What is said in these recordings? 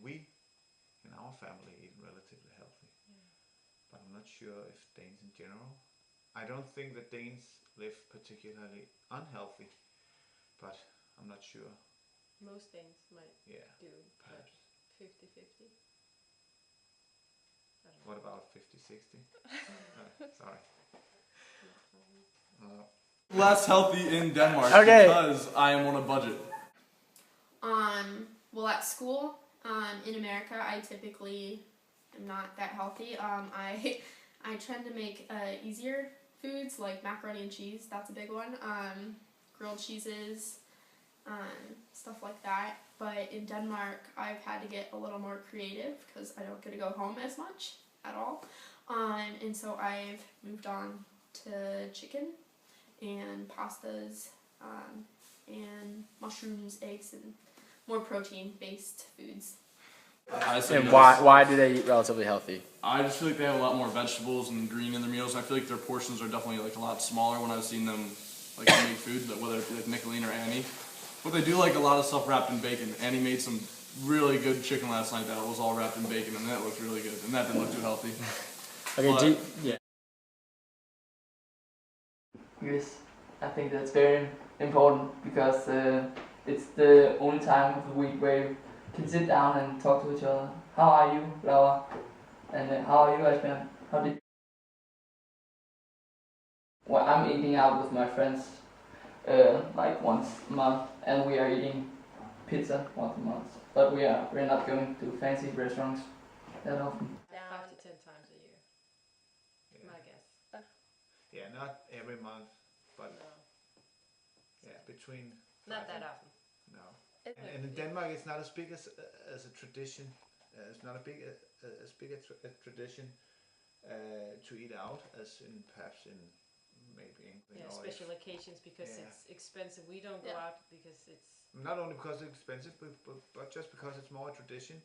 we in our family eat relatively healthy, but I'm not sure if Danes in general. I don't think that Danes live particularly unhealthy, but I'm not sure. Most Danes might Yeah, do, perhaps. but 50-50. What about 50-60? Sorry. Less healthy in Denmark Okay. because I am on a budget. Well, at school, in America, I typically am not that healthy. I tend to make easier foods like macaroni and cheese. That's a big one. Grilled cheeses, stuff like that. But in Denmark, I've had to get a little more creative because I don't get to go home as much at all. And so I've moved on to chicken and pastas, and mushrooms, eggs, and more protein-based foods. I say And yes. why do they eat relatively healthy? I just feel like they have a lot more vegetables and green in their meals. I feel like their portions are definitely like a lot smaller when I've seen them like make food, whether it be like Nicolene or Annie. But they do like a lot of stuff wrapped in bacon. Annie made some really good chicken last night that was all wrapped in bacon, and that looked really good. And that didn't look too healthy. Okay, But- yeah. Yes, I think that's very important because it's the only time of the week where you can sit down and talk to each other. How are you, Laura? And how are you, Asbjørn? How did? Well, I'm eating out with my friends like once a month, and we are eating pizza once a month. But we're not going to fancy restaurants that often. 5 to 10 times a year, Yeah. my guess. Yeah, not every month, but No, yeah, between. not 5 that and- often. No. And in Denmark, it's not as big as a tradition. It's not as big a tradition to eat out as in perhaps in maybe England. Yeah, or special occasions because Yeah. it's expensive. We don't go out because it's. not only because it's expensive, but just because it's more a tradition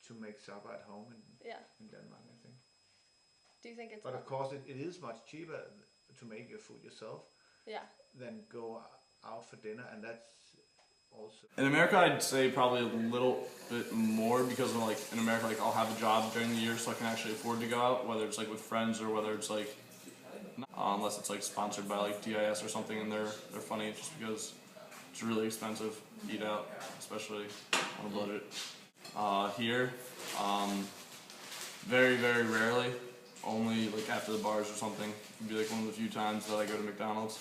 to make supper at home in Denmark, I think. Do you think it's? But of course, it is much cheaper to make your food yourself Yeah. than go out for dinner, and that's also. In America, I'd say probably a little bit more because like in America, like I'll have a job during the year, so I can actually afford to go out, whether it's like with friends or whether it's like, unless it's like sponsored by like DIS or something, and they're funny just because it's really expensive to eat out, especially on a budget. Here, very very rarely, only like after the bars or something. It'd be like one of the few times that I go to McDonald's.